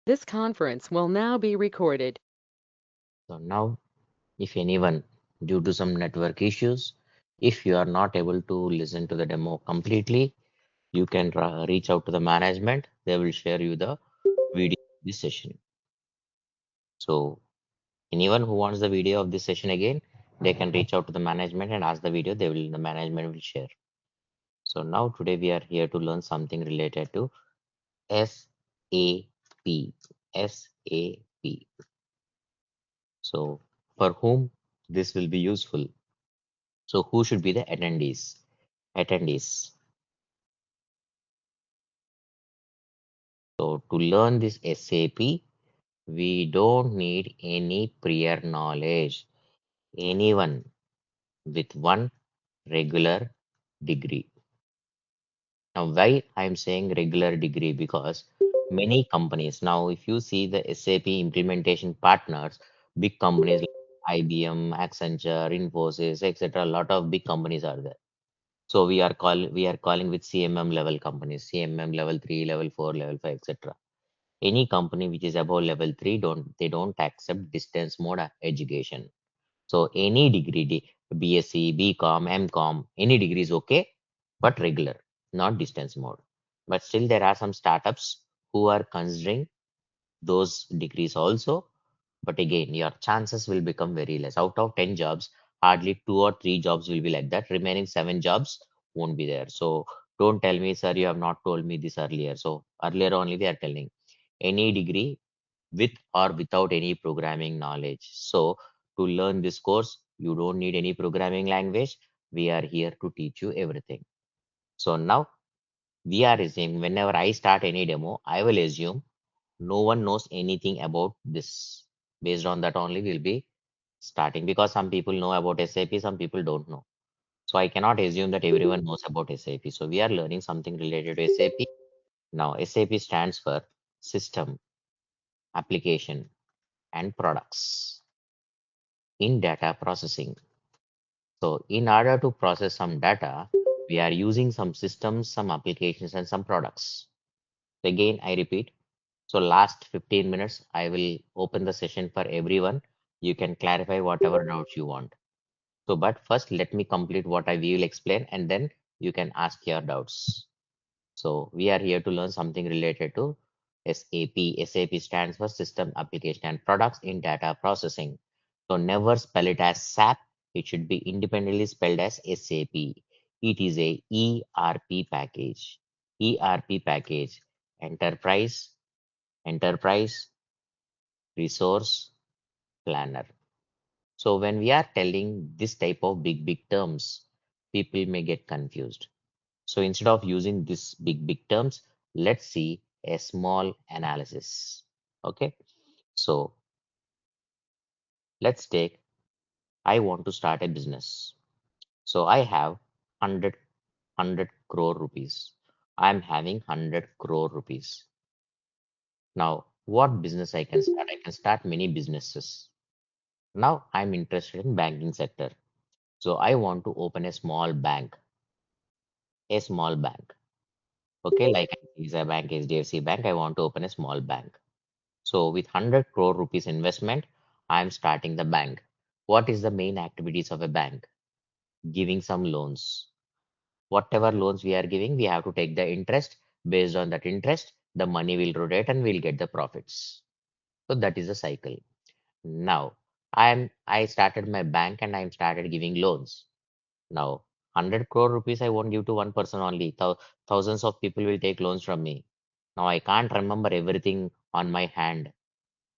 This conference will now be recorded. So now, if anyone, due to some network issues, if you are not able to listen to the demo completely, you can reach out to the management. They will share you the video of this session. So anyone who wants the video of this session again, they can reach out to the management and ask the video. The management will share. So now today we are here to learn something related to SAP. SAP. So for whom this will be useful? So who should be the attendees? Attendees. So to learn this SAP, we don't need any prior knowledge. Anyone with one regular degree. Now, why I'm saying regular degree? Because many companies now, if you see the SAP implementation partners, big companies like IBM, Accenture, Infosys, etc. A lot of big companies are there. So we are calling with CMM level companies, CMM level 3, level 4, level 5, etc. Any company which is above level 3 don't accept distance mode education. So any degree, BSc, BCom, MCom, any degree is okay, but regular, not distance mode. But still there are some startups who are considering those degrees also. But again, your chances will become very less. Out of 10 jobs, hardly 2 or 3 jobs will be like that. Remaining 7 jobs won't be there. So don't tell me, sir, you have not told me this earlier. So earlier only we are telling any degree with or without any programming knowledge. So to learn this course, you don't need any programming language. We are here to teach you everything. So now we are assuming whenever I start any demo, I will assume no one knows anything about this. Based on that only we'll be starting because some people know about SAP, some people don't know. So I cannot assume that everyone knows about SAP. So we are learning something related to SAP. Now SAP stands for System, Application, and Products in data processing. So in order to process some data, we are using some systems, some applications, and some products. Again, I repeat. So last 15 minutes, I will open the session for everyone. You can clarify whatever doubts you want. So, but first, let me complete what I will explain, and then you can ask your doubts. So we are here to learn something related to SAP. SAP stands for System Application and Products in Data Processing. So never spell it as SAP. It should be independently spelled as SAP. It is a ERP package. ERP package. Enterprise, Enterprise Resource Planner. So when we are telling this type of big terms, people may get confused. So instead of using this big terms, let's see a small analysis. Okay. So let's take, I want to start a business. So I have 100 crore rupees. I'm having 100 crore rupees. Now, what business I can start? I can start many businesses. Now I'm interested in banking sector. So I want to open a small bank, a small bank. Okay, like Visa Bank, HDFC Bank, I want to open a small bank. So with 100 crore rupees investment, I am starting the bank. What is the main activities of a bank? Giving some loans. Whatever loans we are giving, we have to take the interest. Based on that interest, the money will rotate and we'll get the profits. So that is the cycle. Now, I started my bank and I started giving loans. Now, 100 crore rupees I won't give to one person only. Thousands of people will take loans from me. Now, I can't remember everything on my hand.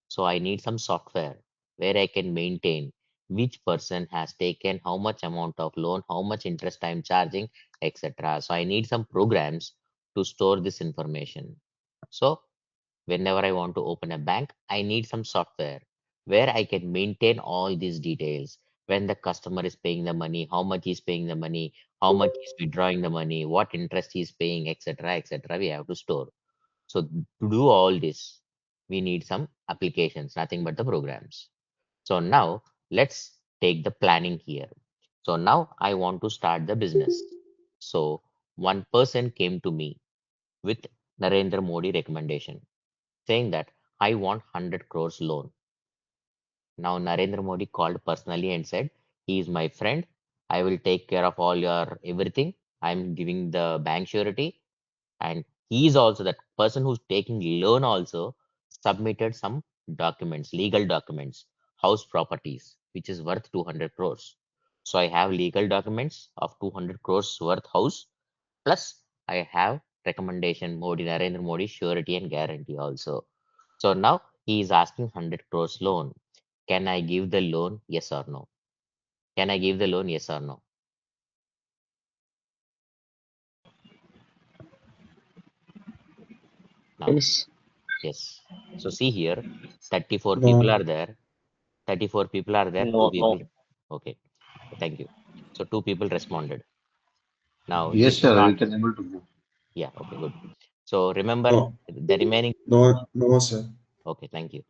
So I need some software where I can maintain which person has taken how much amount of loan, how much interest I'm charging, etc. So I need some programs to store this information. So whenever I want to open a bank, I need some software where I can maintain all these details. When the customer is paying the money, how much he's paying the money, how much he's withdrawing the money, what interest he's paying, etc. etc. We have to store. So to do all this, we need some applications, nothing but the programs. So now let's take the planning here. So now I want to start the business. So one person came to me with Narendra Modi recommendation saying that I want 100 crores loan. Now Narendra Modi called personally and said, he is my friend. I will take care of all your everything. I'm giving the bank surety. And he is also that person who's taking loan also submitted some documents, legal documents, house properties, which is worth 200 crores. So I have legal documents of 200 crores worth house, plus I have recommendation Modi, Narendra Modi, surety and guarantee also. So now he is asking 100 crores loan. Can I give the loan? Yes or no? Can I give the loan? Yes or no? Now, Yes. yes. So see here, 34 people No. are there. 34 people are there. Two No. people. No. Okay. Thank you. So two people responded. Now Yes, this is sir, we not. can able to go. Yeah. Okay. Good. So remember No. the remaining. No. No, sir. Okay. Thank you.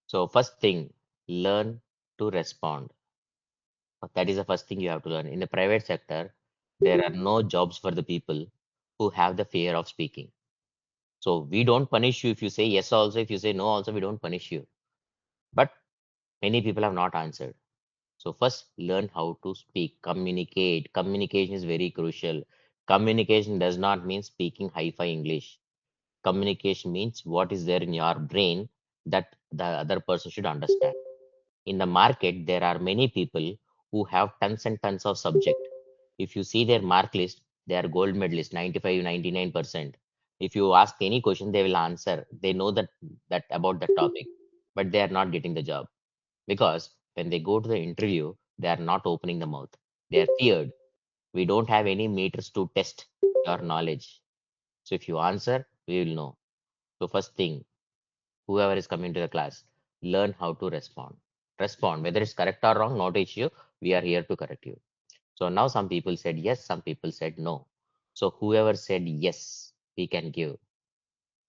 So first thing, learn to respond. That is the first thing you have to learn. In the private sector, there are no jobs for the people who have the fear of speaking. So we don't punish you if you say yes also, if you say no also, we don't punish you. But many people have not answered. So first learn how to speak, communicate. Communication is very crucial. Communication does not mean speaking hi-fi English. Communication means what is there in your brain that the other person should understand. In the market, there are many people who have tons and tons of subject. If you see their mark list, they are gold medalists, 95, 99%. If you ask any question, they will answer. They know that about the topic, but they are not getting the job because when they go to the interview, they are not opening the mouth. They are feared. We don't have any meters to test your knowledge. So if you answer, we will know. So first thing, whoever is coming to the class, learn how to respond. Respond, whether it's correct or wrong, not issue. We are here to correct you. So now some people said yes, some people said no. So whoever said yes, we can give.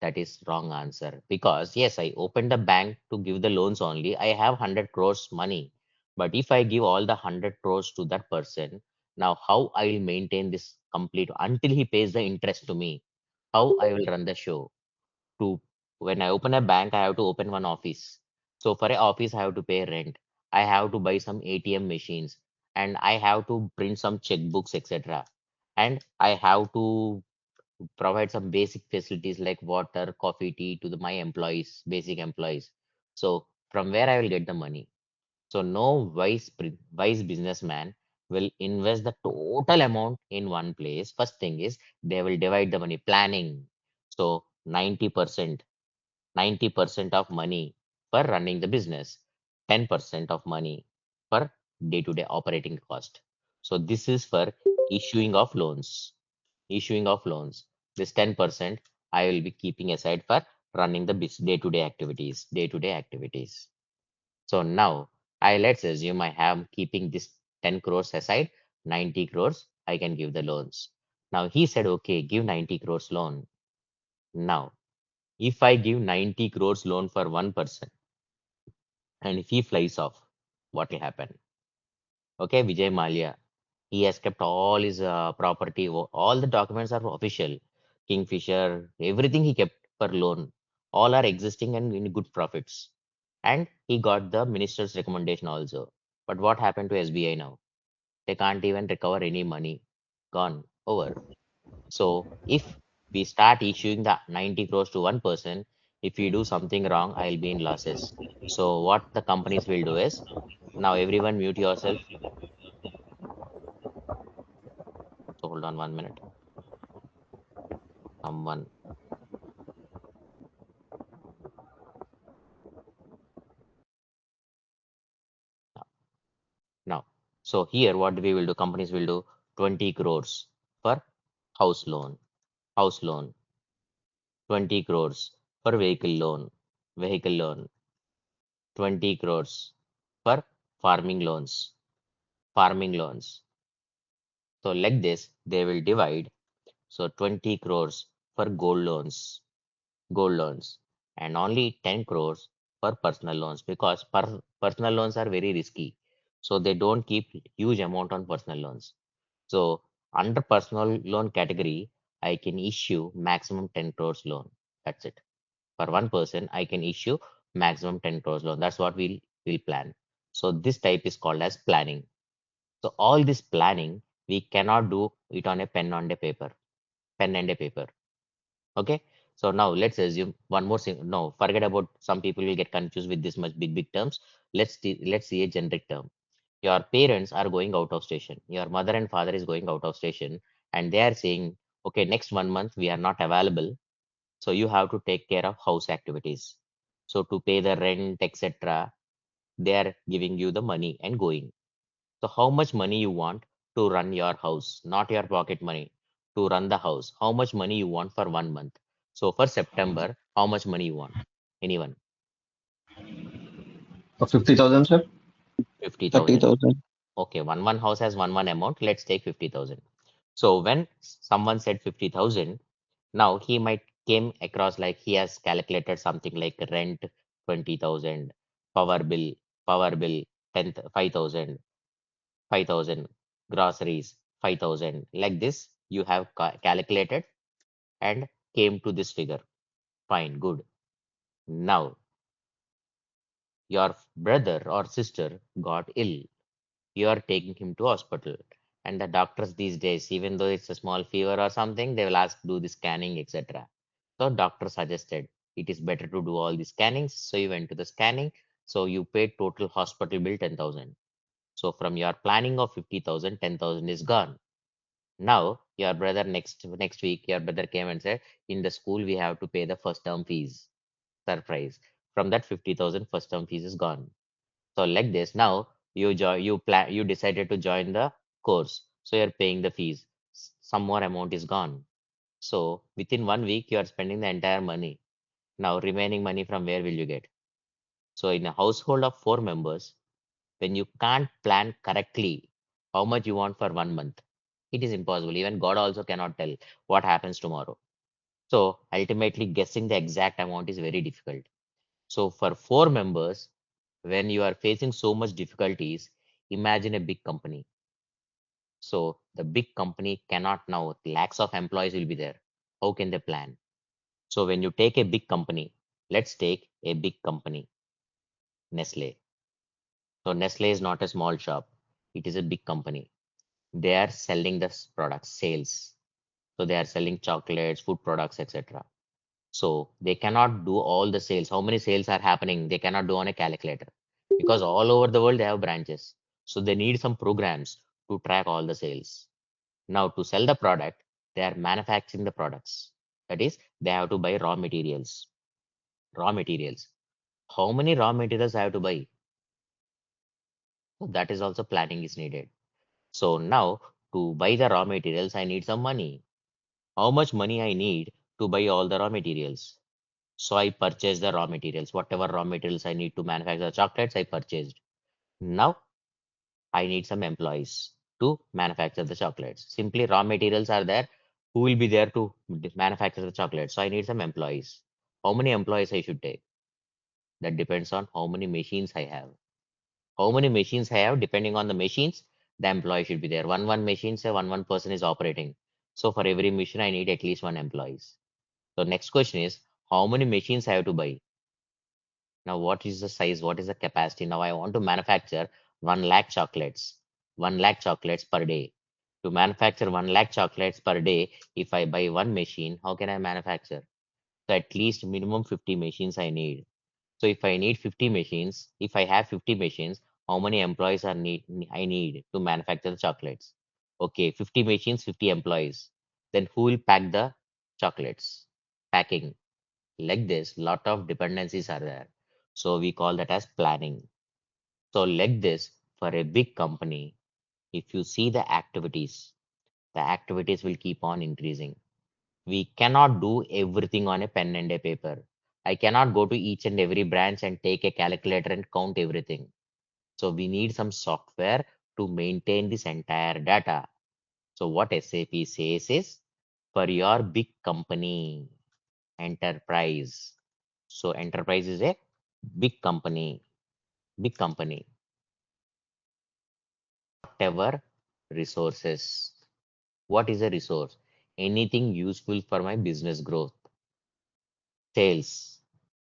That is wrong answer because yes, I opened a bank to give the loans only. I have 100 crores money. But if I give all the 100 crores to that person, now how I will maintain this complete until he pays the interest to me? How I will run the show? To when I open a bank, I have to open one office. So for a office, I have to pay rent. I have to buy some ATM machines and I have to print some checkbooks, etc. And I have to provide some basic facilities like water, coffee, tea to my employees, basic employees. So from where I will get the money? So no wise businessman will invest the total amount in one place. First thing is they will divide the money planning. So 90% of money for running the business, 10% of money for day-to-day operating cost. So this is for issuing of loans. Issuing of loans. This 10% I will be keeping aside for running the day-to-day activities. Day-to-day activities. So now let's assume I am keeping this 10 crores aside, 90 crores I can give the loans. Now he said, okay, give 90 crores loan. Now if I give 90 crores loan for one person and if he flies off, what will happen? Okay, Vijay Malia, he has kept all his property, all the documents are official. Kingfisher, everything he kept for loan, all are existing and in good profits. And he got the minister's recommendation also. But what happened to SBI now? They can't even recover any money. Gone, over. So if we start issuing the 90 crores to one person, if we do something wrong, I'll be in losses. So what the companies will do is now everyone mute yourself. So hold on 1 minute. Someone now. Now. So here what we will do, companies will do 20 crores for house loan, house loan, 20 crores for vehicle loan, 20 crores for farming loans, farming loans. So like this, they will divide. So 20 crores for gold loans, and only 10 crores for personal loans because personal loans are very risky. So they don't keep huge amount on personal loans. So under personal loan category, I can issue maximum 10 crores loan. That's it. For one person, I can issue maximum 10 crores loan. That's what we'll plan. So this type is called as planning. So all this planning, we cannot do it on a pen and a paper. Okay. So now let's assume one more thing. No, forget about some people will get confused with this much big terms. Let's see a generic term. Your parents are going out of station. Your mother and father is going out of station, and they are saying, okay, next 1 month we are not available. So you have to take care of house activities. So to pay the rent, etc., they are giving you the money and going. So how much money you want to run your house, not your pocket money, to run the house. How much money you want for 1 month? So for September, how much money you want? Anyone? 50,000, sir. 50,000. 30,000. Okay, one house has one amount. Let's take 50,000. So when someone said 50,000, now he might came across like he has calculated something like rent 20,000, power bill, power bill 10, 5,000, 5,000, groceries 5,000. Like this, you have calculated and came to this figure. Fine, good. Now your brother or sister got ill. You are taking him to hospital, and the doctors these days, even though it's a small fever or something, they will ask do the scanning, etc. So doctor suggested it is better to do all the scannings, so you went to the scanning. So you paid total hospital bill 10,000. So from your planning of 50,000, 10,000 is gone. Now your brother next week your brother came and said in the school we have to pay the first term fees. Surprise, from that 50,000 first term fees is gone. So like this, now you decided to join the course. So you're paying the fees. Some more amount is gone. So within 1 week, you are spending the entire money. Now remaining money from where will you get? So in a household of 4 members, when you can't plan correctly how much you want for 1 month, it is impossible. Even God also cannot tell what happens tomorrow. So ultimately guessing the exact amount is very difficult. So for 4 members, when you are facing so much difficulties, imagine a big company. So the big company cannot now, lakhs of employees will be there. How can they plan? So when you take a big company, let's take a big company, Nestle. So Nestle is not a small shop. It is a big company. They are selling the products, sales. So they are selling chocolates, food products, etc. So they cannot do all the sales. How many sales are happening? They cannot do on a calculator because all over the world they have branches. So they need some programs to track all the sales. Now to sell the product, they are manufacturing the products. That is, they have to buy raw materials. Raw materials. How many raw materials I have to buy? So that is also planning is needed. So now to buy the raw materials, I need some money. How much money I need to buy all the raw materials? So I purchased the raw materials. Whatever raw materials I need to manufacture chocolates, I purchased. Now I need some employees to manufacture the chocolates. Simply raw materials are there. Who will be there to manufacture the chocolates? So I need some employees. How many employees I should take? That depends on how many machines I have. How many machines I have, depending on the machines, the employee should be there. One machine, say one person is operating. So for every machine, I need at least one employees. So next question is, how many machines I have to buy? Now, what is the size? What is the capacity? Now, I want to manufacture 1 lakh chocolates, 1 lakh chocolates per day. To manufacture 1 lakh chocolates per day, if I buy one machine, how can I manufacture? So at least minimum 50 machines I need. So if I need 50 machines, if I have 50 machines, how many employees I need to manufacture the chocolates? Okay, 50 machines, 50 employees. Then who will pack the chocolates? Packing. Like this, lot of dependencies are there. So we call that as planning. So like this, for a big company, if you see the activities will keep on increasing. We cannot do everything on a pen and a paper. I cannot go to each and every branch and take a calculator and count everything. So we need some software to maintain this entire data. So what SAP says is for your big company, enterprise. So enterprise is a big company, big company, whatever resources. What is a resource? Anything useful for my business growth. Sales.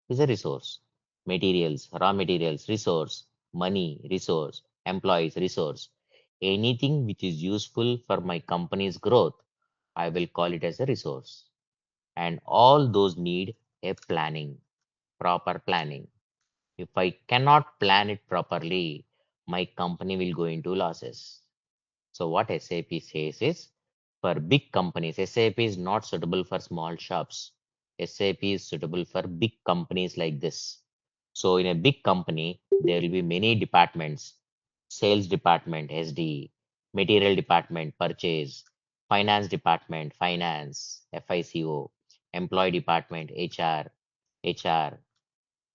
is a resource. Materials, raw materials, resource, money, resource, employees, resource. Anything which is useful for my company's growth, I will call it as a resource. And all those need a planning, proper planning. If I cannot plan it properly, my company will go into losses. So what SAP says is, for big companies, SAP is not suitable for small shops. SAP is suitable for big companies like this. So in a big company, there will be many departments: sales department, SD, material department, purchase, finance department, finance, FICO, employee department, HR,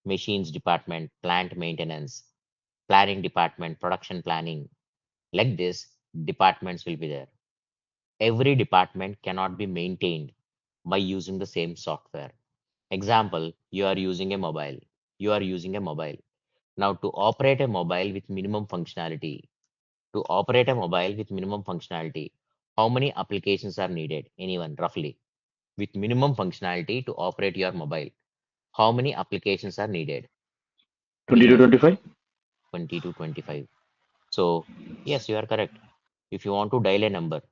machines department, plant maintenance, planning department, production planning. Like this, departments will be there. Every department cannot be maintained by using the same software. Example, you are using a mobile. You are using a mobile. Now, to operate a mobile with minimum functionality, how many applications are needed? Anyone, roughly? With minimum functionality to operate your mobile, how many applications are needed? 20 to Anyone? 25. 20 to 25. So, yes, you are correct. If you want to dial a number,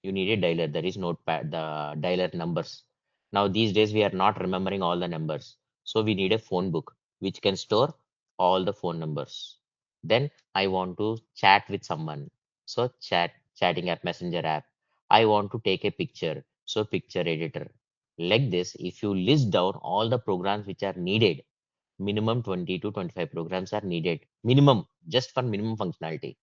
you need a dialer. There is notepad, the dialer numbers. Now, these days, we are not remembering all the numbers. So, we need a phone book which can store all the phone numbers. Then, I want to chat with someone. So, chatting app, messenger app. I want to take a picture. So, picture editor. Like this, if you list down all the programs which are needed, minimum 20 to 25 programs are needed. Minimum, just for minimum functionality.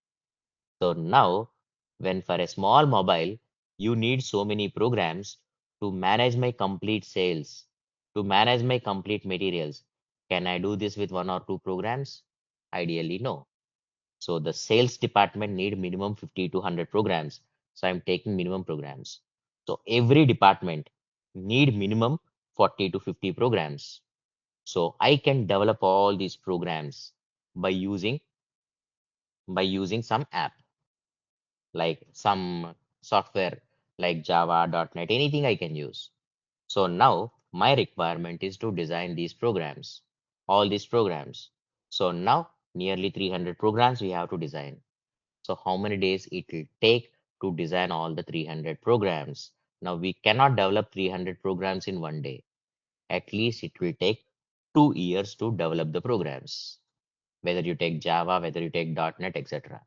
So now, when for a small mobile, you need so many programs to manage my complete sales, to manage my complete materials. Can I do this with one or two programs? Ideally, no. So the sales department need minimum 50 to 100 programs. So I'm taking minimum programs. So every department need minimum 40 to 50 programs. So I can develop all these programs by using some app, like some software like Java, .NET, anything I can use. So now my requirement is to design these programs, all these programs. So now nearly 300 programs we have to design. So how many days it will take to design all the 300 programs? Now we cannot develop 300 programs in one day. At least it will take 2 years to develop the programs, whether you take Java, whether you take .NET, etc.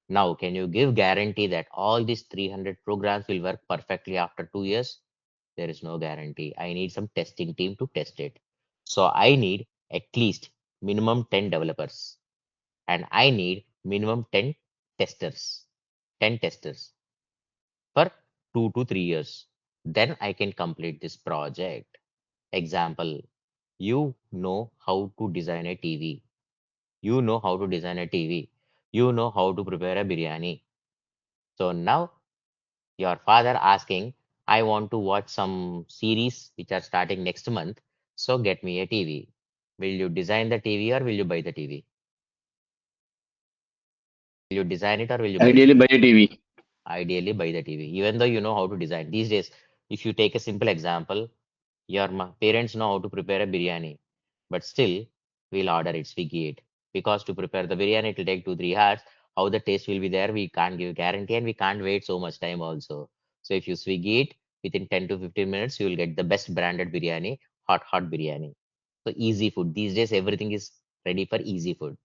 Now, can you give guarantee that all these 300 programs will work perfectly after 2 years? There is no guarantee. I need some testing team to test it. So I need at least minimum 10 developers, and I need minimum 10 testers, 10 testers for 2 to 3 years. Then I can complete this project. Example, you know how to design a TV. You know how to design a TV. You know how to prepare a biryani. So now your father asking, I want to watch some series which are starting next month, so get me a TV. Will you design the TV or will you buy the TV? Will you design it or will you buy it? Ideally, buy a TV. Ideally, buy the TV, even though you know how to design. These days, if you take a simple example, your parents know how to prepare a biryani, but still we'll order it, Swiggy it. Because to prepare the biryani, it will take 2, 3 hours. How the taste will be there, we can't give guarantee and we can't wait so much time also. So if you Swiggy it, within 10 to 15 minutes, you will get the best branded biryani, hot biryani. So easy food. These days, everything is ready for easy food.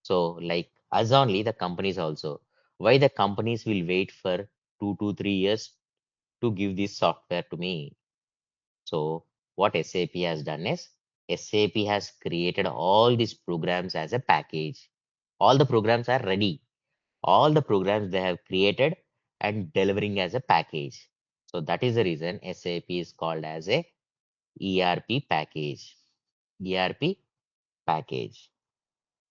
So like us only, the companies also. Why the companies will wait for 2 to 3 years to give this software to me? So what SAP has done is SAP has created all these programs as a package. All the programs are ready. All the programs they have created and delivering as a package. So that is the reason SAP is called as a ERP package. ERP package.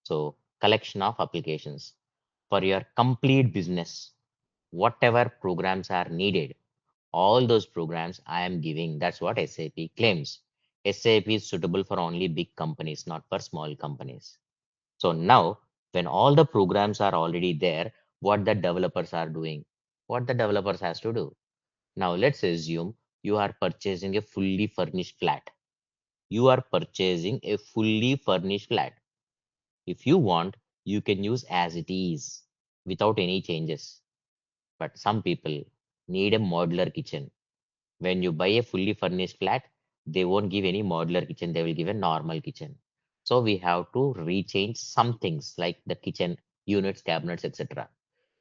So collection of applications for your complete business. Whatever programs are needed, all those programs I am giving. That's what SAP claims. SAP is suitable for only big companies, not for small companies. So now, when all the programs are already there, what the developers are doing, what the developers has to do. Now let's assume you are purchasing a fully furnished flat. you are purchasing a fully furnished flat. If you want, you can use as it is without any changes. But some people need a modular kitchen. When you buy a fully furnished flat, they won't give any modular kitchen, they will give a normal kitchen. So we have to rechange some things like the kitchen units, cabinets, etc.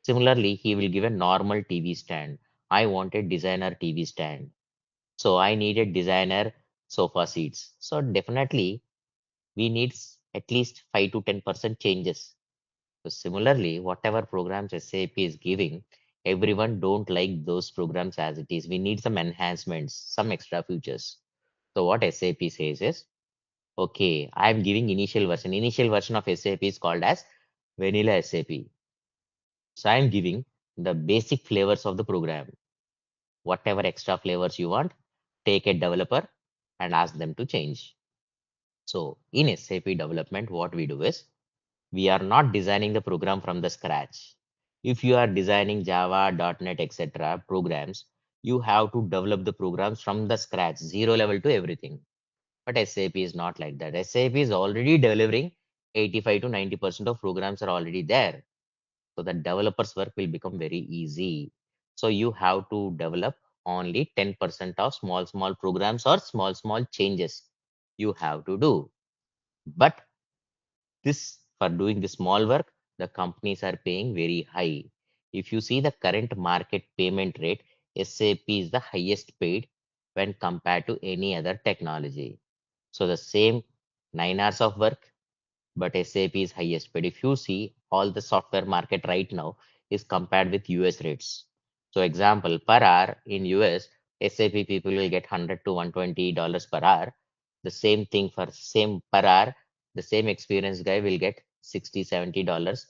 Similarly, he will give a normal TV stand. I want a designer TV stand. So I need a designer sofa seats. So definitely we need at least 5 to 10% changes. So similarly, whatever programs SAP is giving, everyone don't like those programs as it is. We need some enhancements, some extra features. So what SAP says is, okay, I'm giving initial version. Initial version of SAP is called as vanilla SAP. So I'm giving the basic flavors of the program. Whatever extra flavors you want, take a developer and ask them to change. So in SAP development, what we do is we are not designing the program from the scratch. If you are designing Java, .NET, etc. programs, you have to develop the programs from the scratch, zero level to everything. But SAP is not like that. SAP is already delivering 85 to 90% of programs are already there. So the developer's work will become very easy. So you have to develop only 10% of small programs or small changes you have to do. But this for doing the small work, the companies are paying very high. If you see the current market payment rate, SAP is the highest paid when compared to any other technology. So the same 9 hours of work, but SAP is highest paid. If you see all the software market right now is compared with US rates. So example, per hour in US, SAP people will get 100 to $120 per hour. The same thing for same per hour, the same experienced guy will get 60, $70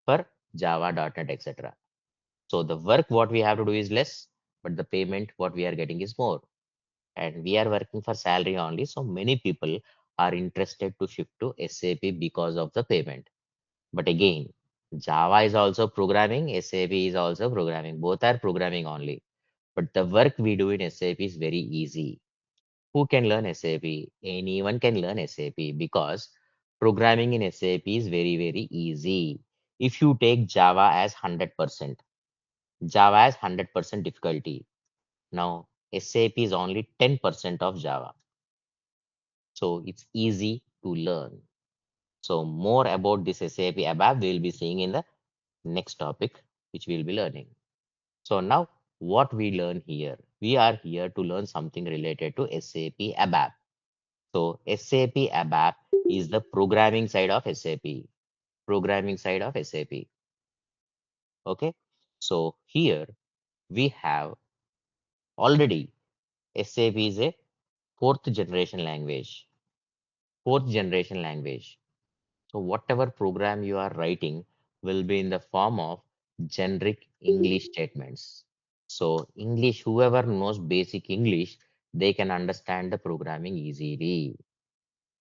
for Java, .NET, etc. So the work what we have to do is less, but the payment what we are getting is more. And we are working for salary only. So many people are interested to shift to SAP because of the payment. But again, Java is also programming, SAP is also programming. Both are programming only. But the work we do in SAP is very easy. Who can learn SAP? Anyone can learn SAP because programming in SAP is very easy. If you take Java as 100%, Java has 100% difficulty. Now, SAP is only 10% of Java. So it's easy to learn. So more about this SAP ABAP we will be seeing in the next topic, which we will be learning. So now what we learn here, we are here to learn something related to SAP ABAP. So SAP ABAP is the programming side of SAP, programming side of SAP. Okay. So here we have already SAP is a fourth generation language, fourth generation language. So whatever program you are writing will be in the form of generic English statements. So English, whoever knows basic English, they can understand the programming easily.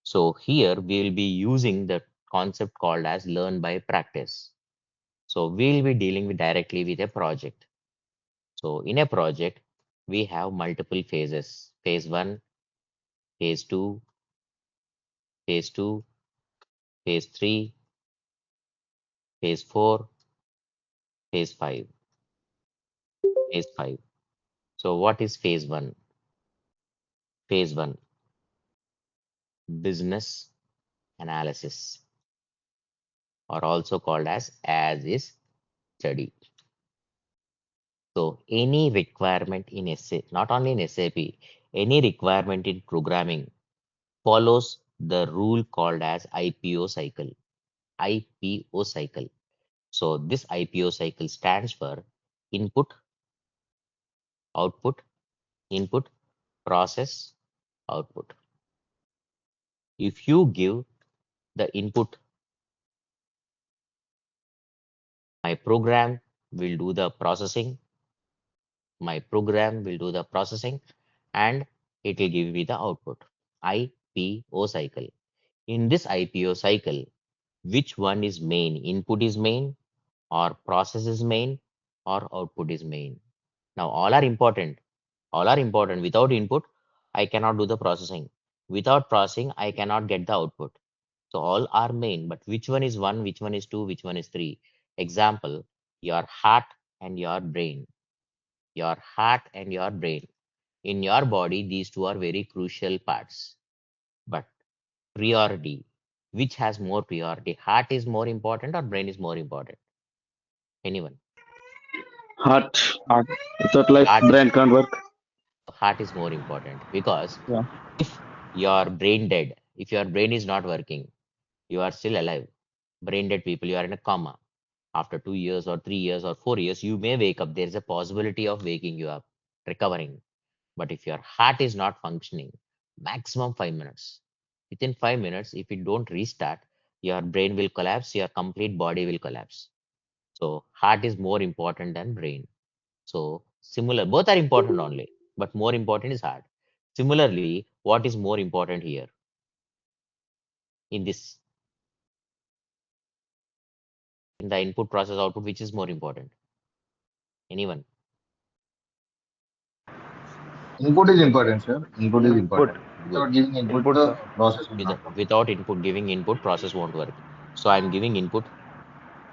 So here we will be using the concept called as learn by practice. So we'll be dealing with directly with a project. So in a project, we have multiple phases. Phase 1, phase 2, phase 2, phase 3, phase 4, phase 5, phase 5. So what is phase 1? Phase 1, business analysis, or also called as is study. So any requirement in SAP, not only in SAP, any requirement in programming follows the rule called as IPO cycle. IPO cycle. So this IPO cycle stands for input, output, input, process, output. If you give the input, my program will do the processing, my program will do the processing, and it will give me the output. IPO cycle. In this IPO cycle, which one is main? Input is main, or process is main, or output is main? Now all are important. All are important. Without input, I cannot do the processing. Without processing, I cannot get the output. So all are main, but which one is one, which one is two, which one is three? Example, your heart and your brain. Your heart and your brain. In your body, these two are very crucial parts. But priority, which has more priority? Heart is more important or brain is more important? Anyone? Heart. Art. Without life, Heart is brain can't work. more important because Yeah. if your brain dead, if your brain is not working, you are still alive. Brain dead people, you are in a coma. After 2 years or 3 years or 4 years, you may wake up. There is a possibility of waking you up, recovering. But if your heart is not functioning, maximum 5 minutes. Within 5 minutes, if you don't restart, your brain will collapse, your complete body will collapse. So heart is more important than brain. So similar, both are important only, but more important is heart. Similarly, what is more important here in this, in the input process output, which is more important? Anyone? Input is important, sir. Input is Input. important. Good. Without giving input, Input, the sir. process will not work. Without input, giving input, process won't work. So I'm giving input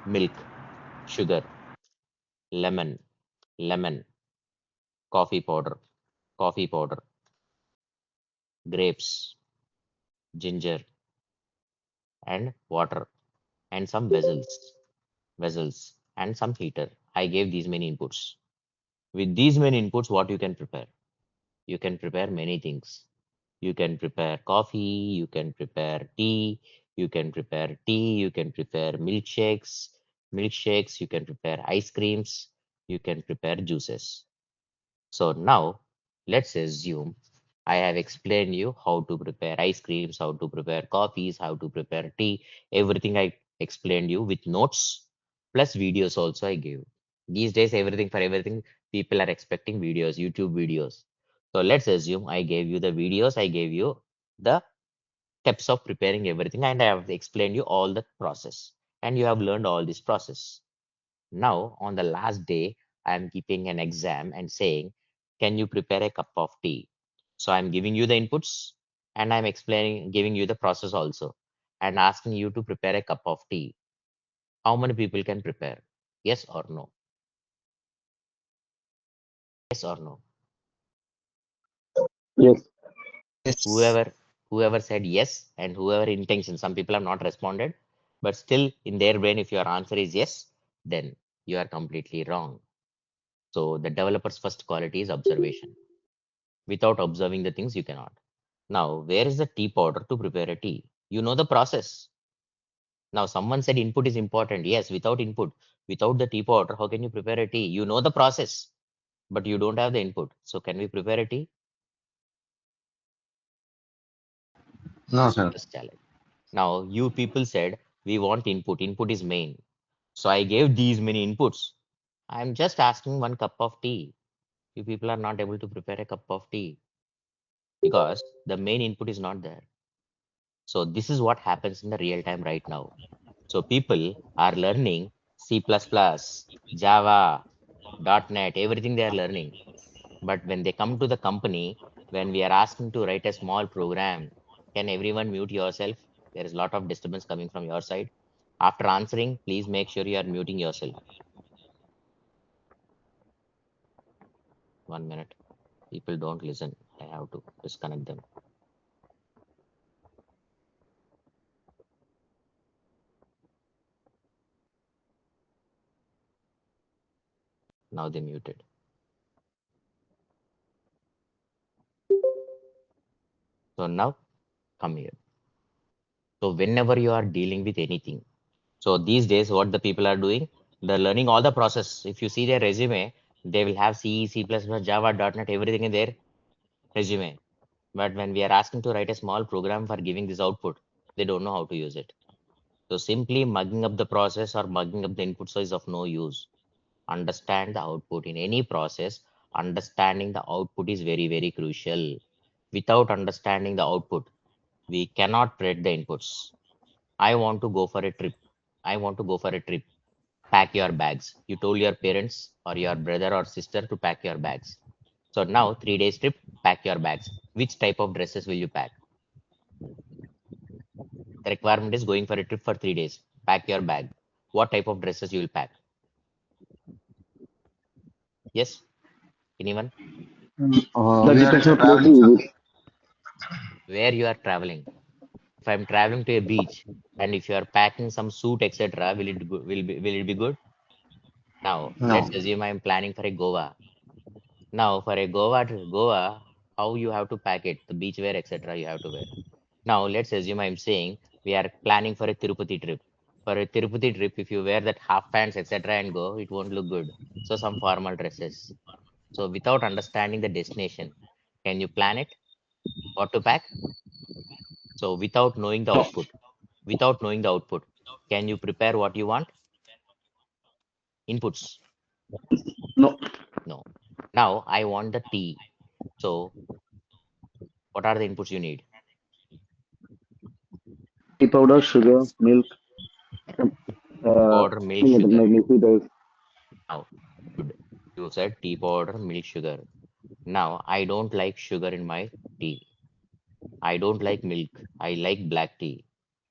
milk, sugar, lemon, lemon, coffee powder, coffee powder, grapes, ginger, and water, and some vessels, and some heater. I gave these many inputs. With these many inputs, what you can prepare? You can prepare many things. You can prepare coffee, you can prepare tea, you can prepare tea, you can prepare milkshakes, you can prepare ice creams, you can prepare juices. So now let's assume I have explained you how to prepare ice creams, how to prepare coffees, how to prepare tea, everything I explained you with notes plus videos also I gave. These days, everything for everything, people are expecting videos, YouTube videos. So let's assume I gave you the videos, I gave you the steps of preparing everything, and I have explained you all the process, and you have learned all this process. Now, on the last day, I'm keeping an exam and saying, can you prepare a cup of tea? So I'm giving you the inputs and I'm explaining, giving you the process also, and asking you to prepare a cup of tea. How many people can prepare? Yes or no? Yes or no? Yes. Yes. Whoever said yes and whoever intention, some people have not responded, but still in their brain, if your answer is yes, then you are completely wrong. So the developer's first quality is observation. Without observing the things, you cannot. Now, where is the tea powder to prepare a tea? You know the process. Now, someone said input is important. Yes, without input, without the tea powder, how can you prepare a tea? You know the process, but you don't have the input. So, can we prepare a tea? No, sir. First challenge. Now, you people said we want input. Input is main. So, I gave these many inputs. I'm just asking one cup of tea. You people are not able to prepare a cup of tea because the main input is not there. So, this is what happens in the real time right now. So people are learning C++, Java, .NET, everything they are learning. But when they come to the company, when we are asking to write a small program, can everyone mute yourself? There is a lot of disturbance coming from your side. After answering, please make sure you are muting yourself. 1 minute. People don't listen. I have to disconnect them. Now they muted. So now come here. So whenever you are dealing with anything, so these days, what the people are doing, they're learning all the process. If you see their resume, they will have C, C++, Java, .NET, everything in their resume. But when we are asking to write a small program for giving this output, they don't know how to use it. So simply mugging up the process or mugging up the input is of no use. Understand the output in any process. Understanding the output is very, very crucial. Without understanding the output, we cannot predict the inputs. I want to go for a trip. I want to go for a trip. Pack your bags. You told your parents or your brother or sister to pack your bags. So now 3 days trip, pack your bags. Which type of dresses will you pack? The requirement is going for a trip for 3 days. Pack your bag. What type of dresses you will pack? Yes? Anyone? That We are depends on place traveling, you sir. visit. Where you are traveling? If I'm traveling to a beach and if you are packing some suit, etc., will it be good? Now, let's No. assume I'm planning for a Goa. Now, for a Goa, how you have to pack it? The beach wear, etc. you have to wear. Now, let's assume I'm saying we are planning for a Tirupati trip. For a Tirupati trip, if you wear that half pants, etc., and go, it won't look good. So, some formal dresses. So, without understanding the destination, can you plan it? What to pack? So, No, without knowing the output, can you prepare what you want? Inputs? no. No. Now, I want the tea. So, what are the inputs you need? Tea powder, sugar, milk, some, Powder, milk, thing that sugar. make me sweet as Now, good. You said tea powder, milk, sugar. Now, I don't like sugar in my tea. I don't like milk. I like black tea,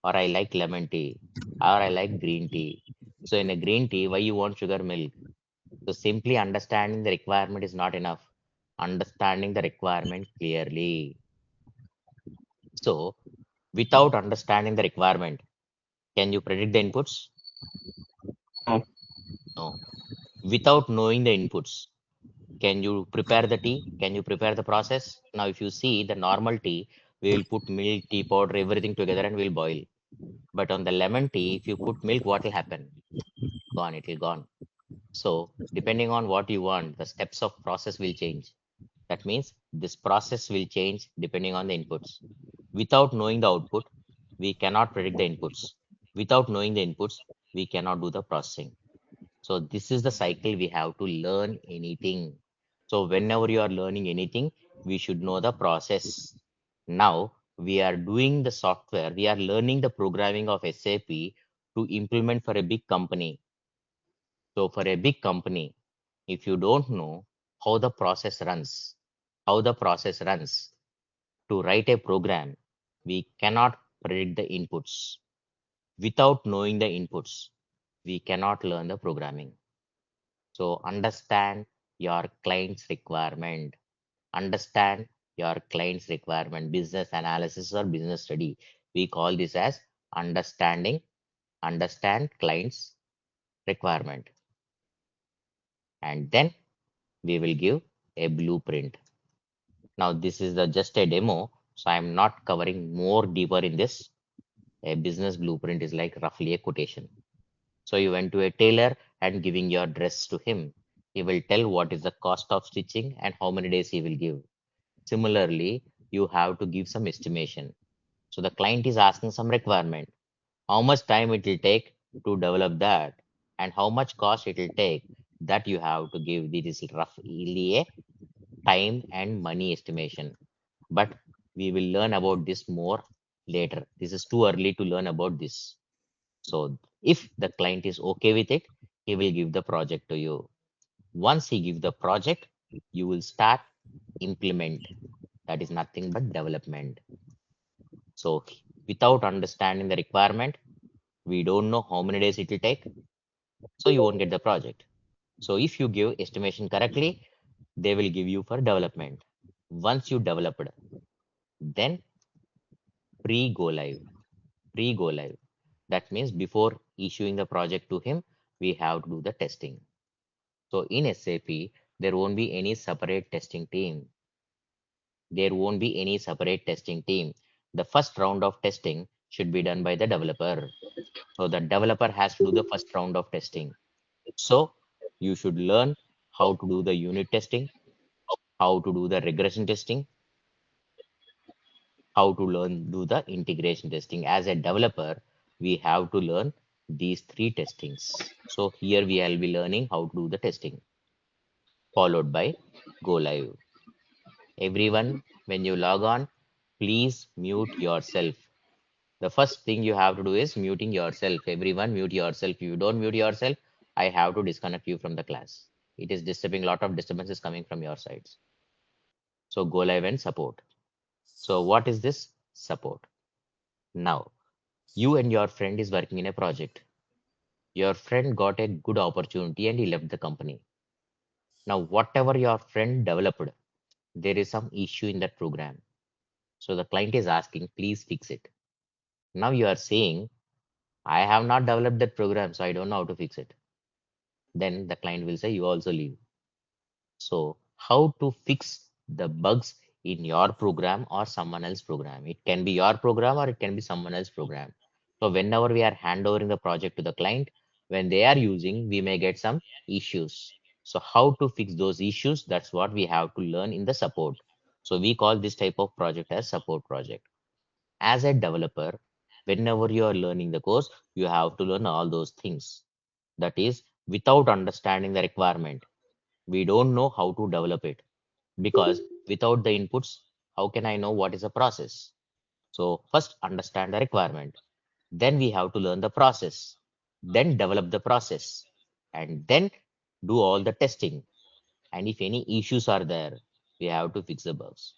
or I like lemon tea, or I like green tea. So, in a green tea, why you want sugar, milk? So, simply understanding the requirement is not enough. Understanding the requirement clearly. So, without understanding the requirement, can you predict the inputs? no. No. Without knowing the inputs, can you prepare the tea? Can you prepare the process? Now, if you see the normal tea, we will put milk, tea powder, everything together and we'll boil. But on the lemon tea, if you put milk, what will happen? Gone, it will gone. So, depending on what you want, the steps of process will change. That means this process will change depending on the inputs. Without knowing the output, we cannot predict the inputs. Without knowing the inputs, we cannot do the processing. So this is the cycle we have to learn anything. So whenever you are learning anything, we should know the process. Now we are doing the software, we are learning the programming of SAP to implement for a big company. So for a big company, if you don't know how the process runs, how the process runs to write a program, we cannot predict the inputs. Without knowing the inputs, we cannot learn the programming. So understand your client's requirement. Understand your client's requirement. Business analysis or business study. We call this as understand client's requirement. And then we will give a blueprint. Now this is just a demo, so I'm not covering more deeper in this. A business blueprint is like roughly a quotation. So you went to a tailor and giving your dress to him. He will tell what is the cost of stitching and how many days he will give. Similarly, you have to give some estimation. So the client is asking some requirement. How much time it will take to develop that and how much cost it will take, that you have to give. This is roughly a time and money estimation. But we will learn about this more later. This is too early to learn about this. So if the client is okay with it, he will give the project to you. Once he gives the project, you will start implement. That is nothing but development. So without understanding the requirement, we don't know how many days it will take. So you won't get the project. So if you give estimation correctly, they will give you for development. Once you developed, then pre-go live. Pre-go live. That means before issuing the project to him, we have to do the testing. So in SAP, there won't be any separate testing team. There won't be any separate testing team. The first round of testing should be done by the developer. So the developer has to do the first round of testing. So you should learn how to do the unit testing, how to do the regression testing, how to learn do the integration testing. As a developer, we have to learn these three testings. So here we will be learning how to do the testing, followed by go live. Everyone, when you log on, please mute yourself. The first thing you have to do is muting yourself. Everyone mute yourself. If you don't mute yourself, I have to disconnect you from the class. It is disturbing, lot of disturbances coming from your sides. So go live and support. So what is this support? Now, you and your friend is working in a project. Your friend got a good opportunity and he left the company. Now, whatever your friend developed, there is some issue in that program. So the client is asking, please fix it. Now you are saying, I have not developed that program, so I don't know how to fix it. Then the client will say, you also leave. So how to fix the bugs in your program or someone else's program? It can be your program or it can be someone else's program. So whenever we are handovering the project to the client, when they are using, we may get some issues. So how to fix those issues? That's what we have to learn in the support. So we call this type of project as support project. As a developer, whenever you are learning the course, you have to learn all those things. That is, without understanding the requirement, we don't know how to develop it, because without the inputs, how can I know what is a process? So first understand the requirement, then we have to learn the process, then develop the process, and then do all the testing. And if any issues are there, we have to fix the bugs.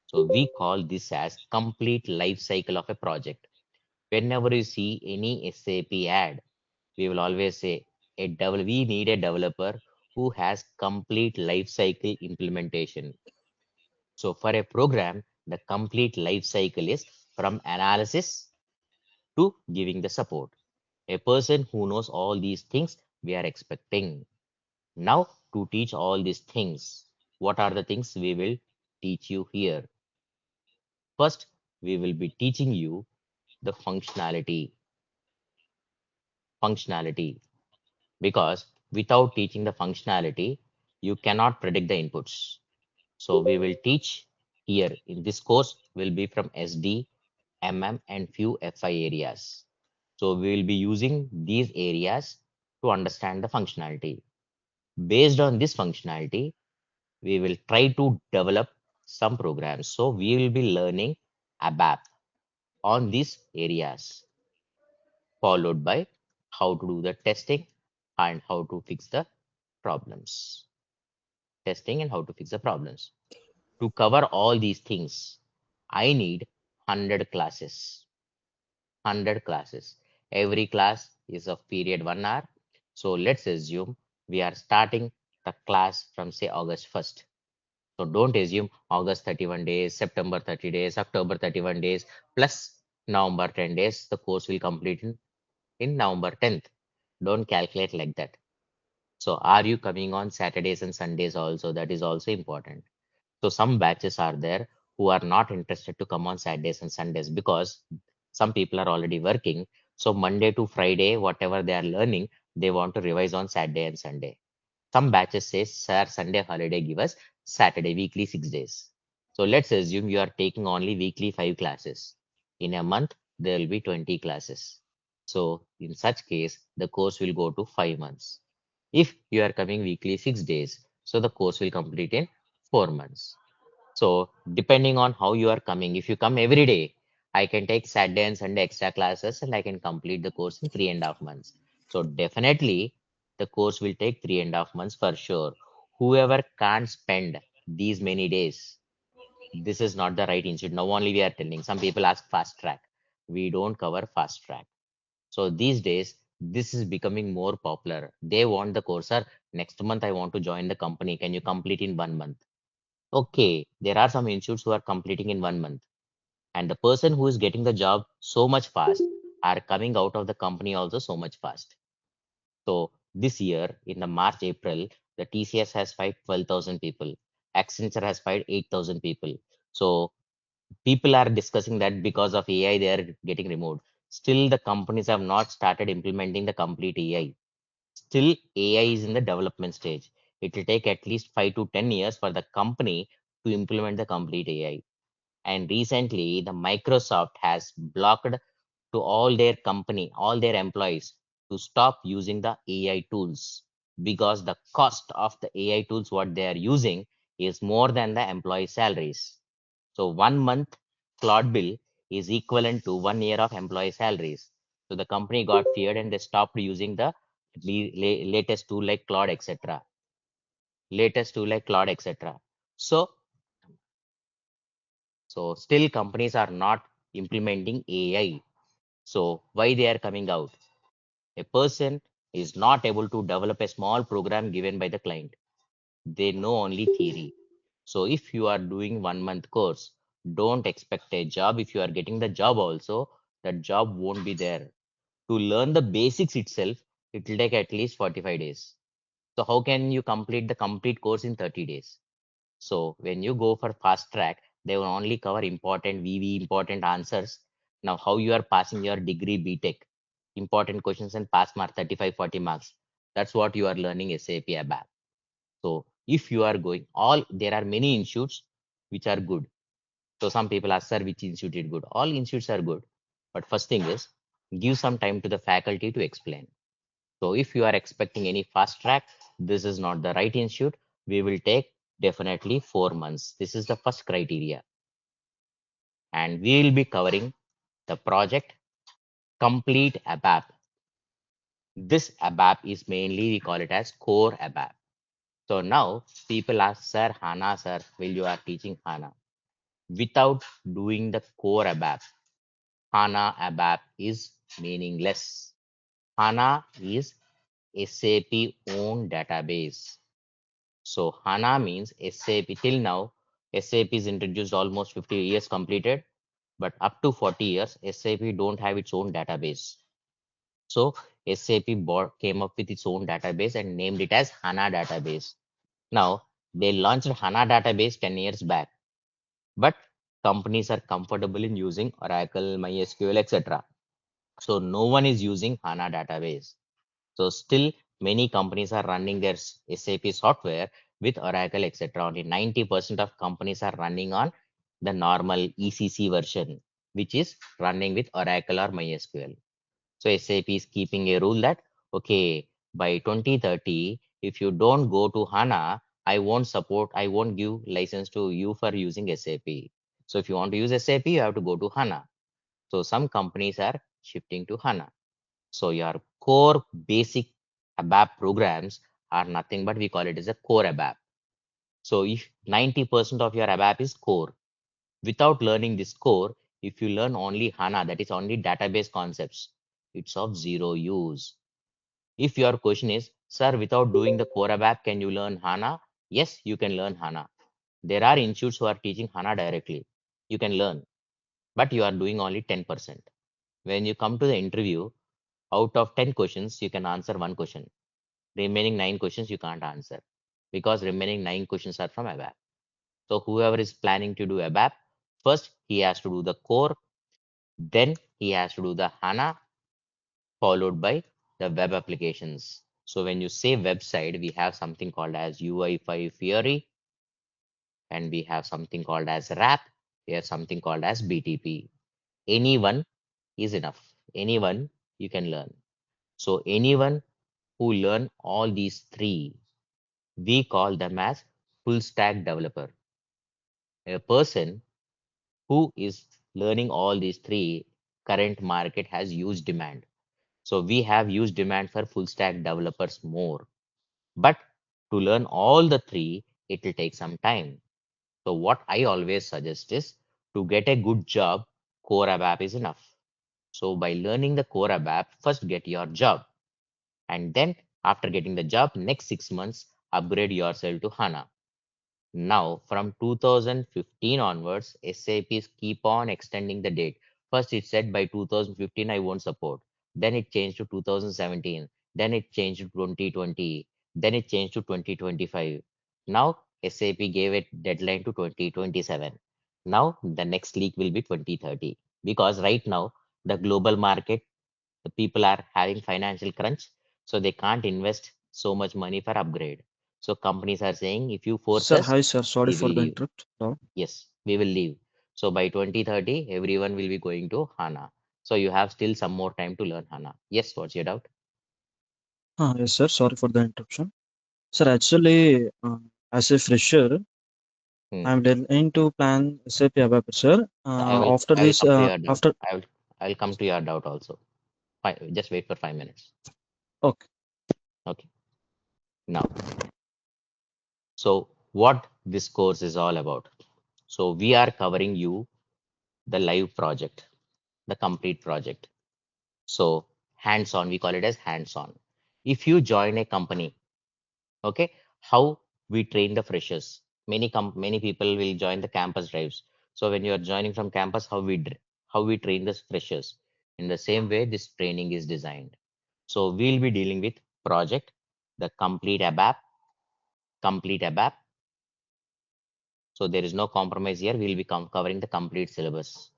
So we call this as complete life cycle of a project. Whenever you see any SAP ad, we will always say we need a developer who has complete life cycle implementation. So for a program, the complete life cycle is from analysis to giving the support. A person who knows all these things we are expecting. Now to teach all these things, what are the things we will teach you here? First, we will be teaching you the functionality, because without teaching the functionality, you cannot predict the inputs. So we will teach here in this course will be from SD, and few FI areas. So we will be using these areas to understand the functionality. Based on this functionality, we will try to develop some programs. So we will be learning ABAP on these areas, followed by how to do the testing and how to fix the problems. Testing and how to fix the problems. To cover all these things, I need 100 classes. 100 classes. Every class is of period 1 hour. So let's assume we are starting the class from say August 1st. So don't assume August 31 days, September 30 days, October 31 days, plus November 10 days. The course will complete in November 10th. Don't calculate like that. So are you coming on Saturdays and Sundays also? That is also important. So some batches are there who are not interested to come on Saturdays and Sundays, because some people are already working. So Monday to Friday, whatever they are learning, they want to revise on Saturday and Sunday. Some batches say, sir, Sunday holiday, give us Saturday, weekly 6 days. So let's assume you are taking only weekly 5 classes. In a month, there will be 20 classes. So in such case, the course will go to 5 months. If you are coming weekly 6 days, so the course will complete in 4 months. So depending on how you are coming, if you come every day, I can take Saturday and Sunday extra classes and I can complete the course in 3.5 months. So definitely the course will take 3.5 months for sure. Whoever can't spend these many days, this is not the right institute. Now only we are telling. Some people ask fast track. We don't cover fast track. So these days, this is becoming more popular. They want the course, sir. Next month I want to join the company. Can you complete in 1 month? Okay, there are some institutes who are completing in 1 month, and the person who is getting the job so much fast are coming out of the company also so much fast. So this year in the March, April, the TCS has fired 12,000 people. Accenture has fired 8,000 people. So people are discussing that because of AI, they are getting removed. Still, the companies have not started implementing the complete AI. Still, AI is in the development stage. It will take at least 5 to 10 years for the company to implement the complete AI. And recently, the Microsoft has blocked to all their company, all their employees to stop using the AI tools, because the cost of the AI tools, what they are using, is more than the employee salaries. So 1 month cloud bill is equivalent to 1 year of employee salaries. So the company got feared and they stopped using the latest tool like Claude, etc. Latest tool like Claude, etc. So, so still companies are not implementing AI. So why they are coming out? A person is not able to develop a small program given by the client. They know only theory. So if you are doing 1 month course, don't expect a job. If you are getting the job also, that job won't be there. To learn the basics itself, it will take at least 45 days. So how can you complete the complete course in 30 days? So when you go for fast track, they will only cover important VV, important answers. Now how you are passing your degree BTech, important questions and pass mark 35, 40 marks. That's what you are learning SAP ABAP. So if you are going there are many institutes which are good. So some people ask, sir, which institute is good? All institutes are good. But first thing is give some time to the faculty to explain. So if you are expecting any fast track, this is not the right institute. We will take definitely 4 months. This is the first criteria. And we will be covering the project complete ABAP. This ABAP is mainly, we call it as core ABAP. So now people ask, sir, HANA, sir, will you are teaching HANA? Without doing the core ABAP, HANA ABAP is meaningless. HANA is SAP own database. So HANA means SAP. Till now, SAP is introduced almost 50 years completed, but up to 40 years, SAP don't have its own database. So SAP came up with its own database and named it as HANA database. Now they launched HANA database 10 years back, but companies are comfortable in using Oracle, MySQL, etc. So no one is using HANA database. So still many companies are running their SAP software with Oracle, etc. Only 90% of companies are running on the normal ECC version, which is running with Oracle or MySQL. So SAP is keeping a rule that, okay, by 2030, if you don't go to HANA, I won't give license to you for using SAP. So if you want to use SAP, you have to go to HANA. So some companies are shifting to HANA. So your core basic ABAP programs are nothing but we call it as a core ABAP. So if 90% of your ABAP is core, without learning this core, if you learn only HANA, that is only database concepts, it's of zero use. If your question is, sir, without doing the core ABAP, can you learn HANA? Yes, you can learn HANA. There are institutes who are teaching HANA directly. You can learn, but you are doing only 10%. When you come to the interview, out of 10 questions, you can answer one question. Remaining 9 questions you can't answer because remaining 9 questions are from ABAP. So whoever is planning to do ABAP, first he has to do the core, then he has to do the HANA, followed by the web applications. So when you say website, we have something called as UI5 Fiori, and we have something called as RAP, we have something called as BTP. Anyone is enough. Anyone you can learn. So anyone who learn all these three, we call them as full stack developer. A person who is learning all these three, current market has huge demand. So we have huge demand for full stack developers more. But to learn all the three, it will take some time. So what I always suggest is to get a good job, core ABAP is enough. So by learning the core ABAP, first get your job. And then after getting the job, next 6 months, upgrade yourself to HANA. Now, from 2015 onwards, SAPs keep on extending the date. First, it said by 2015 I won't support. Then it changed to 2017. Then it changed to 2020. Then it changed to 2025. Now, SAP gave a deadline to 2027. Now, the next leak will be 2030. Because right now, the global market, the people are having financial crunch, so they can't invest so much money for upgrade. So companies are saying, if you force Sir, us, hi sir. Sorry we will for the leave. interrupt. No. Yes, we will leave. So by 2030, everyone will be going to HANA. So you have still some more time to learn HANA. Yes, what's your doubt? Yes, sir. Sorry for the interruption. Sir, actually, as a fresher, Hmm. I'm planning to plan SAP ABAP, sir. After I will this, come to your doubt. after I will come to your doubt also. Fine, just wait for 5 minutes. okay, Okay. Now, so what this course is all about? So we are covering you the live project, the complete project. So hands-on, we call it as hands-on. If you join a company, okay, how we train the freshers? Many people will join the campus drives. So when you are joining from campus, how we train the freshers? In the same way, this training is designed. So we'll be dealing with project, the complete ABAP. So there is no compromise here. We'll be covering the complete syllabus.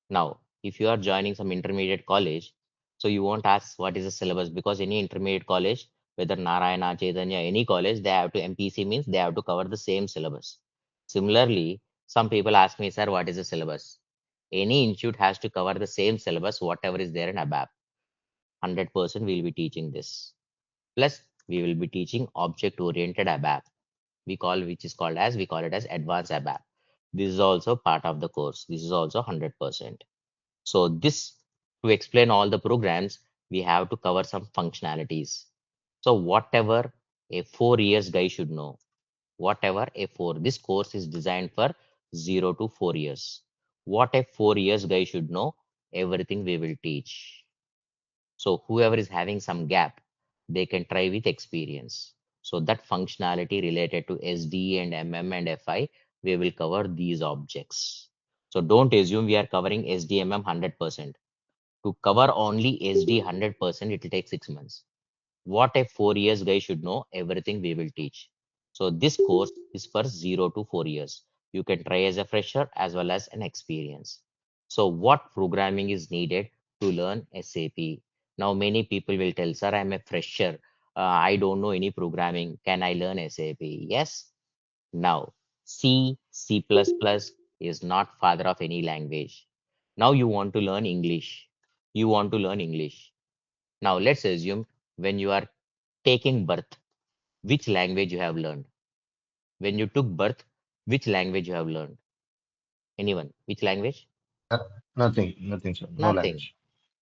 Now, if you are joining some intermediate college, so you won't ask what is the syllabus, because any intermediate college, whether Narayana, Chaitanya, any college, they have to MPC means they have to cover the same syllabus. Similarly, some people ask me, sir, what is the syllabus? Any institute has to cover the same syllabus, whatever is there in ABAP. 100% we will be teaching this. Plus, we will be teaching object-oriented ABAP. We call it as advanced ABAP. This is also part of the course. This is also 100%. So this, to explain all the programs, we have to cover some functionalities. So whatever a 4 years guy should know, this course is designed for 0 to 4 years. What a 4 years guy should know, everything we will teach. So whoever is having some gap, they can try with experience. So that functionality related to SD and MM and FI, we will cover these objects. So don't assume we are covering SD MM 100%. To cover only SD 100%, it will take 6 months. What a 4 years guy should know, everything we will teach. So this course is for 0 to 4 years. You can try as a fresher as well as an experience. So what programming is needed to learn SAP? Now many people will tell, sir, I'm a fresher. I don't know any programming. Can I learn SAP? Yes. Now C++ is not father of any language. Now you want to learn English. You want to learn English. Now let's assume when you are taking birth, which language you have learned? When you took birth, which language you have learned? Anyone? Which language? Uh, nothing, sir. No Nothing. language.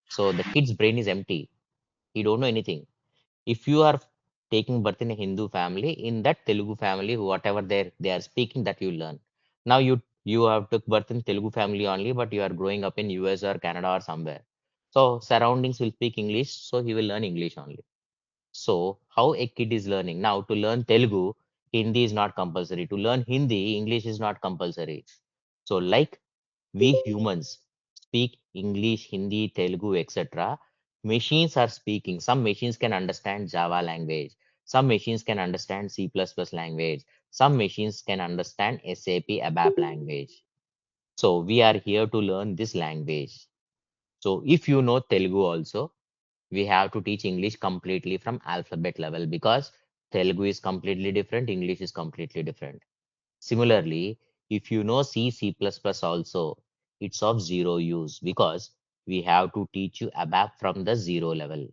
So the kid's brain is empty. He don't know anything. If you are taking birth in a Hindu family, in that Telugu family, whatever they are speaking, that you learn. Now you have took birth in Telugu family only, but you are growing up in US or Canada or somewhere. So surroundings will speak English, so he will learn English only. So how a kid is learning? Now to learn Telugu, Hindi is not compulsory. To learn Hindi, English is not compulsory. So like we humans speak English, Hindi, Telugu, etc. Machines are speaking. Some machines can understand Java language. Some machines can understand C++ language. Some machines can understand SAP ABAP language. So we are here to learn this language. So if you know Telugu also, we have to teach English completely from alphabet level, because Telugu is completely different, English is completely different. Similarly, if you know C++ also, it's of zero use, because we have to teach you ABAP from the zero level.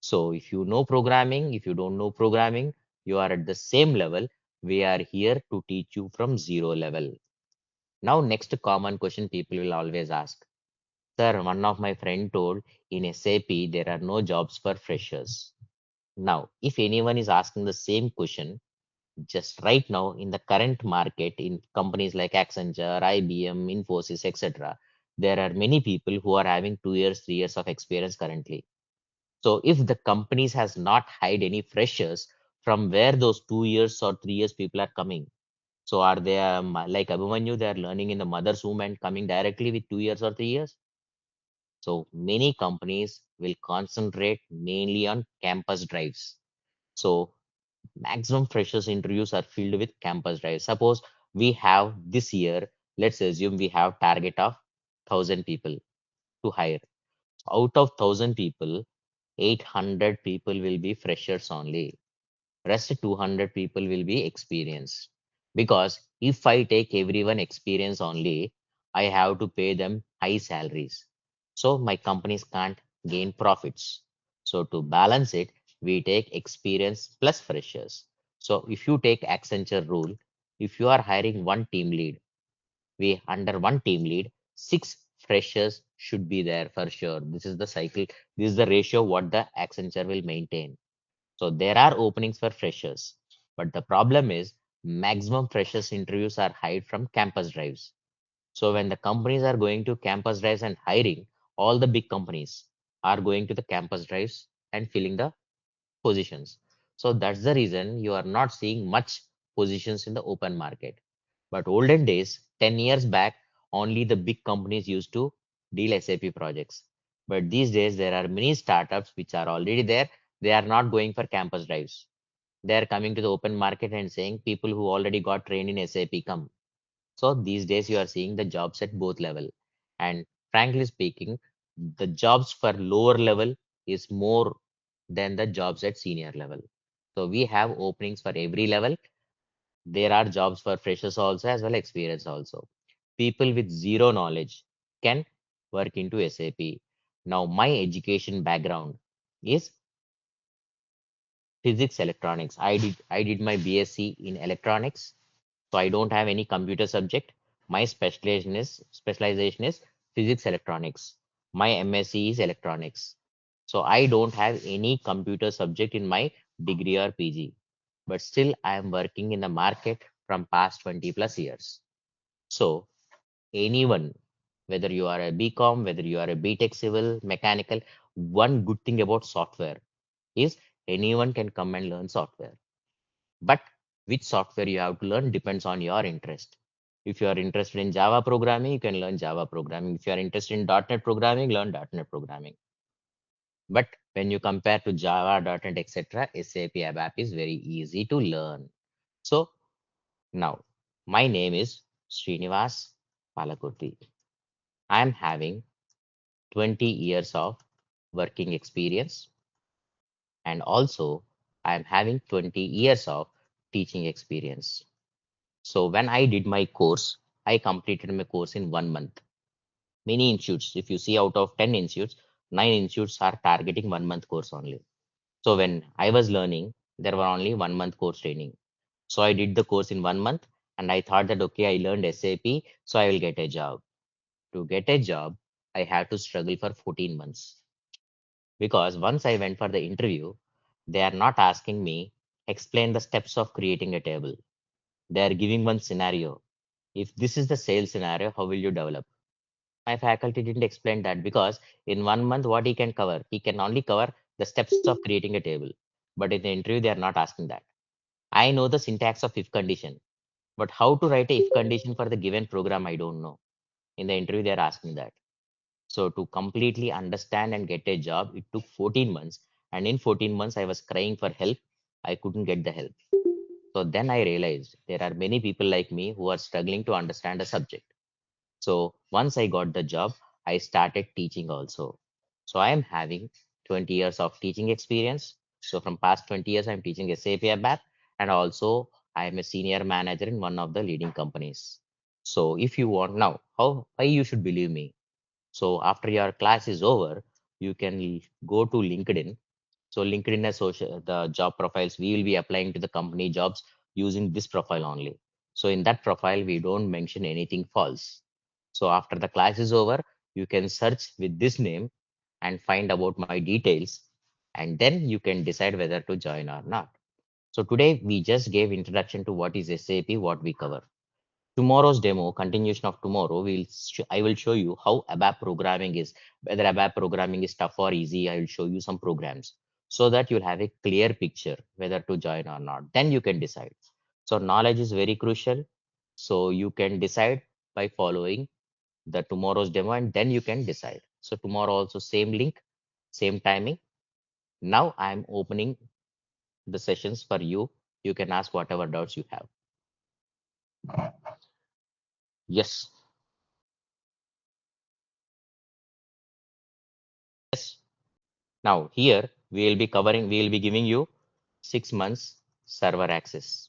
So if you know programming, if you don't know programming, you are at the same level. We are here to teach you from zero level. Now, next common question people will always ask. Sir, one of my friend told in SAP there are no jobs for freshers. Now, if anyone is asking the same question, just right now in the current market in companies like Accenture, IBM, Infosys, etc., there are many people who are having 2 years, 3 years of experience currently. So if the companies has not hired any freshers, from where those 2 years or 3 years people are coming? So are they like Abhimanyu, they are learning in the mother's womb and coming directly with 2 years or 3 years? So many companies will concentrate mainly on campus drives. So maximum freshers interviews are filled with campus drives. Suppose we have this year, let's assume we have target of 1,000 people to hire. Out of 1,000 people, 800 people will be freshers only. Rest 200 people will be experienced. Because if I take everyone experience only, I have to pay them high salaries. So my companies can't gain profits. So to balance it, we take experience plus freshers. So if you take Accenture rule, if you are hiring one team lead, we under one team lead, 6 freshers should be there for sure. This is the cycle. This is the ratio what the Accenture will maintain. So there are openings for freshers, but the problem is maximum freshers interviews are hired from campus drives. So when the companies are going to campus drives and hiring, all the big companies are going to the campus drives and filling the positions. So that's the reason you are not seeing much positions in the open market. But olden days, 10 years back, only the big companies used to deal SAP projects. But these days, there are many startups which are already there. They are not going for campus drives. They are coming to the open market and saying people who already got trained in SAP come. So these days, you are seeing the jobs at both level. And frankly speaking, the jobs for lower level is more than the jobs at senior level. So we have openings for every level. There are jobs for freshers also as well experience also. People with zero knowledge can work into SAP. Now my education background is physics electronics. I did my BSc in electronics, so I don't have any computer subject. My specialization is physics electronics. My MSc is electronics. So I don't have any computer subject in my degree or PG, but still I am working in the market from past 20 plus years. So anyone, whether you are a BCom, whether you are a BTech civil, mechanical, one good thing about software is anyone can come and learn software. But which software you have to learn depends on your interest. If you are interested in Java programming, you can learn Java programming. If you are interested in .NET programming, learn .NET programming. But when you compare to Java, .NET, etc., SAP ABAP is very easy to learn. So now, my name is Srinivas Palakurti. I am having 20 years of working experience, and also I am having 20 years of teaching experience. So when I did my course, I completed my course in 1 month. Many institutes, if you see out of 10 institutes, 9 institutes are targeting 1 month course only. So when I was learning, there were only 1 month course training. So I did the course in 1 month and I thought that, okay, I learned SAP, so I will get a job. To get a job, I had to struggle for 14 months. Because once I went for the interview, they are not asking me, explain the steps of creating a table. They are giving one scenario. If this is the sales scenario, how will you develop? My faculty didn't explain that because in 1 month, what he can cover? He can only cover the steps of creating a table. But in the interview, they are not asking that. I know the syntax of if condition, but how to write a if condition for the given program, I don't know. In the interview, they are asking that. So to completely understand and get a job, it took 14 months. And in 14 months, I was crying for help. I couldn't get the help. So then I realized there are many people like me who are struggling to understand a subject. So once I got the job, I started teaching also. So I am having 20 years of teaching experience. So from past 20 years, I'm teaching SAP ABAP, and also I am a senior manager in one of the leading companies. So if you want now, why you should believe me? So after your class is over, you can go to LinkedIn. So LinkedIn has the job profiles. We will be applying to the company jobs using this profile only. So in that profile, we don't mention anything false. So after the class is over, you can search with this name and find about my details. And then you can decide whether to join or not. So today we just gave introduction to what is SAP, what we cover. Tomorrow's demo, continuation of tomorrow, I will show you how ABAP programming is, whether ABAP programming is tough or easy. I will show you some programs so that you'll have a clear picture whether to join or not. Then you can decide. So knowledge is very crucial. So you can decide by following the tomorrow's demo and then you can decide. So tomorrow also same link, same timing. Now I'm opening the sessions for you. You can ask whatever doubts you have. Yes. Yes. Now here we will be giving you 6 months server access.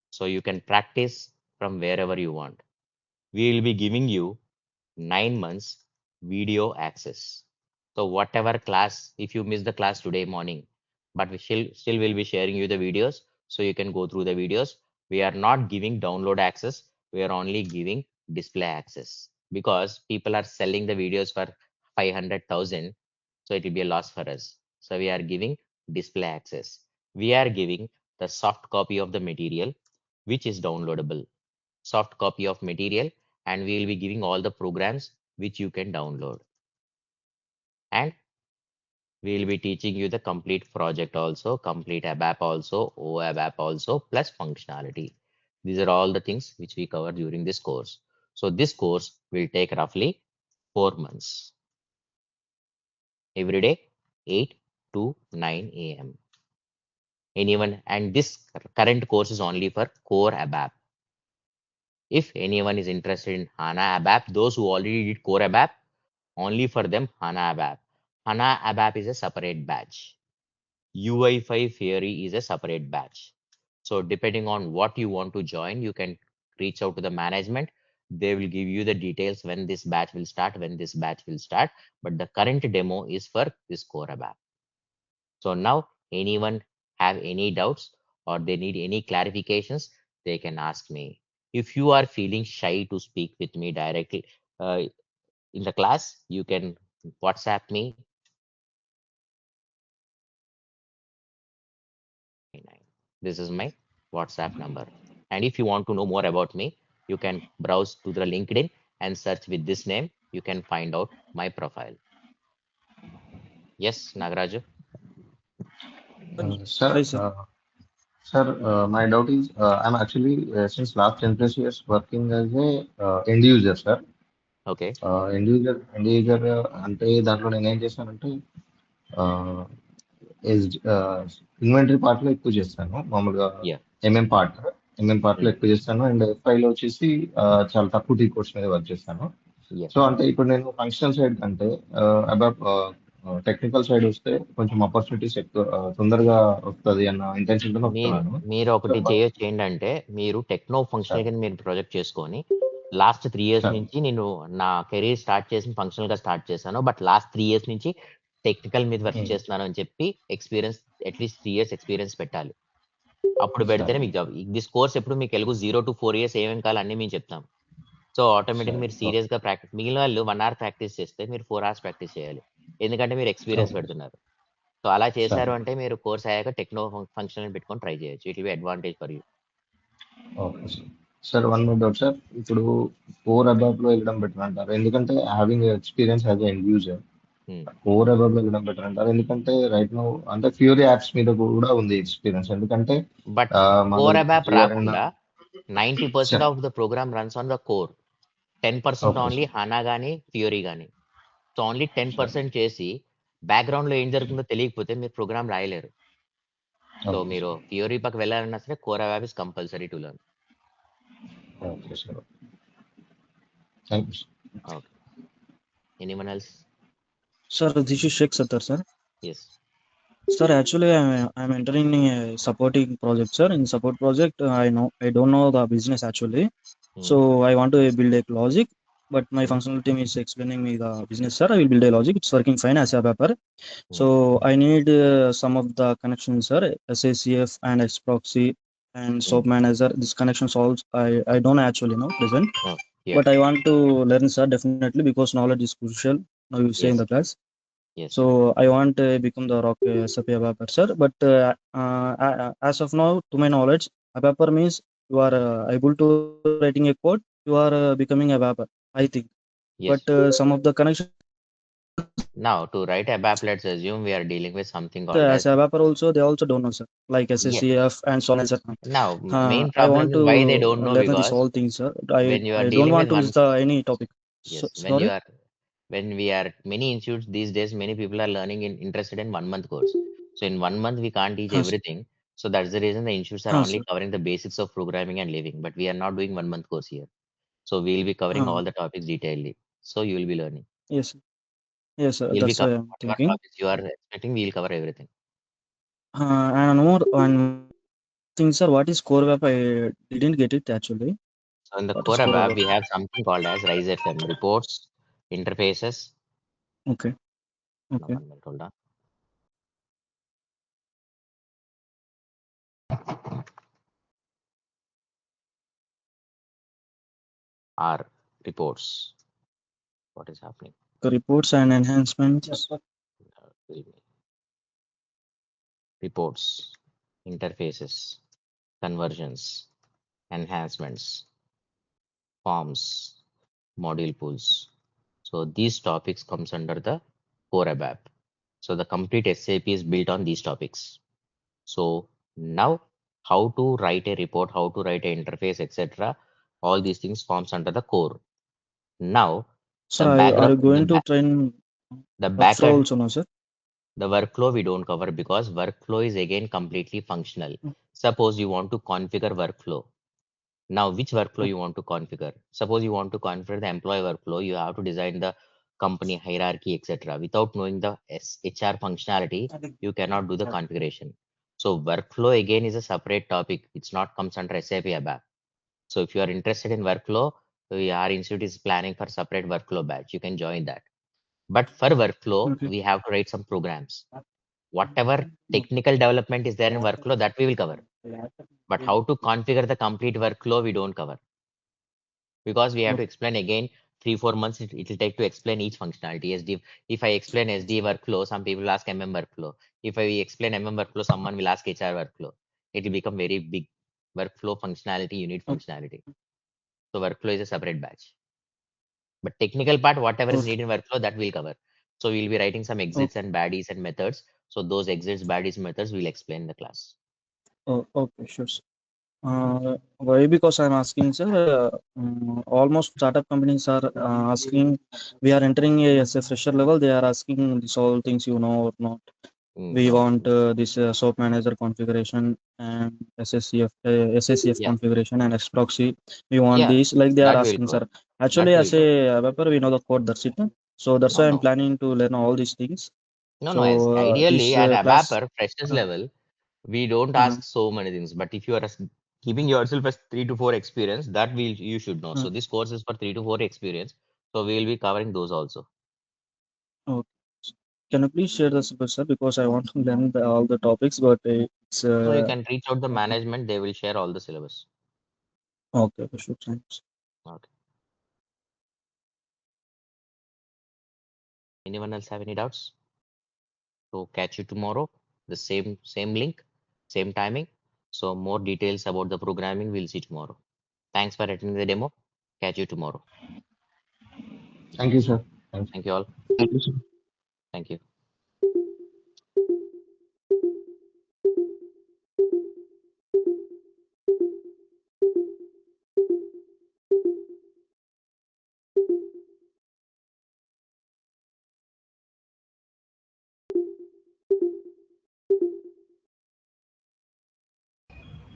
So you can practice from wherever you want. We will be giving you 9 months video access. So whatever class, if you miss the class today morning, but we still will be sharing you the videos so you can go through the videos. We are not giving download access. We are only giving display access because people are selling the videos for 500,000. So it will be a loss for us. So we are giving display access. We are giving the soft copy of the material, which is downloadable. Soft copy of material and we will be giving all the programs which you can download. And we will be teaching you the complete project also, complete ABAP also, OOABAP also, plus functionality. These are all the things which we cover during this course. So this course will take roughly 4 months. Every day, 8 to 9 a.m. Anyone, and this current course is only for core ABAP. If anyone is interested in HANA ABAP, those who already did core ABAP, only for them HANA ABAP. HANA ABAP is a separate batch. UI5 theory is a separate batch. So depending on what you want to join, you can reach out to the management. They will give you the details when this batch will start, when this batch will start. But the current demo is for this core ABAP. So now anyone have any doubts or they need any clarifications, they can ask me. If you are feeling shy to speak with me directly in the class, you can WhatsApp me. This is my WhatsApp number. And if you want to know more about me, you can browse to the LinkedIn and search with this name. You can find out my profile. Yes, Nagaraju? Sir, Hi, sir. my doubt is I'm actually since last 10 plus years working as a end user, sir. Okay. End user అంటే దాంట్లో నేను ఏం చేస్తానంటే inventory part లో ఎక్కువ చేస్తాను మామూలుగా Yeah. MM part లో Mm. ఎక్కువ చేస్తాను అండ్ ఎఫ్ఐ లో వచ్చేసి చాలా తక్కువ టీ కోర్స్ మీద వర్క్ చేస్తాను. Yeah. సో అంటే ఇప్పుడు నేను ఫంక్షనల్ సైడ్ కంటే అబౌట్ టెక్నికల్ సైడ్ వస్తే కొంచెం ఆపర్చునిటీస్ ఎక్కువ తొందరగా వస్తుంది అన్న ఇంటెన్షన్ తో వస్తున్నాను. మీరు ఒకటి చేయొచ్చు ఏంటంటే మీరు టెక్నో ఫంక్షనల్ కింద మీరు ప్రాజెక్ట్ చేసుకొని లాస్ట్ 3 ఇయర్స్ నుంచి నేను నా కెరీర్ స్టార్ట్ చేసి ఫంక్షనల్ గా స్టార్ట్ చేశాను, బట్ లాస్ట్ 3 ఇయర్స్ నుంచి టెక్నికల్ మీద వర్క్ చేస్తున్నాను అని చెప్పి ఎక్స్పీరియన్స్ అట్లీస్ట్ 3 ఇయర్స్ ఎక్స్పీరియన్స్ పెట్టాలి. అప్పుడు పెడితేనే మీకు జాబ్. దిస్ కోర్స్ ఎప్పుడు మీకు ఎలుగు 0 to 4 ఇయర్స్ ఏమేమి కావాలి అన్ని మేము చెప్తాం. సో ఆటోమేటిక్ మీరు సీరియస్ గా ప్రాక్టీస్, మిగిలిన వాళ్ళు 1 hour ప్రాక్టీస్ చేస్తే మీరు 4 hours ప్రాక్టీస్ చేయాలి, ఎందుకంటే మీరు ఎక్స్పీరియన్స్ పెడుతున్నారు. సో అలా చేశారు అంటే మీరు కోర్స్ అయ్యాక టెక్నో ఫంక్షన్ పెట్టుకొని ట్రై చేయొచ్చు. It will be advantage for you. Okay sir, one more doubt sir. ఇప్పుడు కోర్ అబాప్ లో వెళ్ళడం బెటర్ అంటారు, ఎందుకంటే having experience as end user core ABAP లో వెళ్ళడం బెటర్ అంటారు, ఎందుకంటే రైట్ నో అంటే ఫ్యూరీ యాప్స్ మీద కూడా ఉంది ఎక్స్పీరియన్స్, ఎందుకంటే బట్ కోర్ అబాప్ రాకుండా 90% of the program runs on the core, 10% only HANA కానీ థియరీ కానీ. సో ఓన్లీ 10% చేసి బ్యాక్గ్రౌండ్ లో ఏం జరుగుతుందో తెలియకపోతే మీరు ప్రోగ్రామ్ రాయలేరు. సో మీరు థియరీ పక్క వెళ్ళాలన్నా సరే core ABAP is compulsory to learn. Okay sir, thank you. Okay, anyone else? Sir, this is Sheikh Sattar, sir. Yes. Sir, actually, I'm entering a supporting project, sir. In support project, I don't know the business actually. So I want to build a logic, but my functional team is explaining me the business, sir. I will build a logic. It's working fine as a paper. So I need some of the connections, sir. SACF and X proxy and SOAP manager. This connection solves. I don't actually know present, but I want to learn, sir, definitely, because knowledge is crucial. Now you say in the class. Yes. So I want to become the rock SAP ABAP, sir. But as of now, to my knowledge, ABAP means you are able to writing a code. You are becoming a ABAP, I think. Yes. But some of the connections. Now to write ABAP, let's assume we are dealing with something called as ABAP also, they also don't know, sir. Like SACF and so on and so on. Now main I want problem to why they don't know, learn because this whole thing, sir. when you are I don't dealing want with to miss the any topic. Yes, Sorry? when we are many institutes these days, many people are learning interested in 1 month course. So in 1 month we can't teach everything. So that's the reason the institutes are only covering the basics of programming and living. But we are not doing 1 month course here. So we'll be covering all the topics detailedly. So you will be learning. Yes. Yes, sir. We'll be That's why covering I'm whatever thinking. topics you are expecting. We'll cover everything. And one thing, sir, what is core web? I didn't get it actually. So in the What is core core ABAP, web? we have something called as RICEFM, reports, interfaces. Okay. Now, Okay. 1 minute, hold on. Are reports. What is happening? Reports and enhancements. Reports, interfaces, conversions, enhancements, forms, module pools. So these topics comes under the core ABAP. So the complete SAP is built on these topics. So now how to write a report, how to write an interface, etc. All these things forms under the core. Now Sir, the are background, you going to train the workflow backend, also, no, sir? the workflow we don't cover because workflow is again completely functional. Suppose you want to configure workflow. Now, which workflow you want to configure? Suppose you want to configure the employee workflow, you have to design the company hierarchy, etc. Without knowing the HR functionality, you cannot do the configuration. So workflow again is a separate topic. It's not comes under SAP ABAP. So if you are interested in workflow, our institute is planning for separate workflow batch. You can join that. But for workflow, Okay. we have to write some programs. Whatever technical development is there in workflow, that we will cover. But how to configure the complete workflow, we don't cover. Because we have to explain again 3-4 months it will take to explain each functionality. SD, if I explain SD workflow, some people ask MM workflow. If I explain MM workflow, someone will ask HR workflow. It will become very big. Workflow functionality, you need functionality. So workflow is a separate batch. But technical part, whatever is needed in workflow, that we'll cover. So we'll be writing some exits and baddies and methods. So those exits, baddies, methods we'll explain in the class. Oh, okay, sure, sir. Why? Because I'm asking, sir. Almost startup companies are asking. We are entering as a fresher level. They are asking these all things, you know or not. We No. want this SOAP manager configuration and SACF Yeah. configuration and Xproxy. We want Yeah, these, like they are that will asking, cover. sir. Actually, That as will a cover. developer, we know the code. That's it. So that's No, why I'm no. planning to learn all these things. No, So no. Ideally, this at class. ABAPer freshers level, we don't Uh, ask so many things. But if you are keeping yourself as 3 to 4 experience, that will you should know. So this course is for 3 to 4 experience. So we will be covering those also. okay. Can you please share the syllabus, sir? Because I want to learn all the topics, but it's So you can reach out the management. They will share all the syllabus. okay. Sure, thanks. Okay. Anyone else have any doubts? So catch you tomorrow. The same link, same timing. So more details about the programming we'll see tomorrow. Thanks for attending the demo. Catch you tomorrow. Thank you, sir. Thank you. Thank you all. Thank you, sir. Thank you.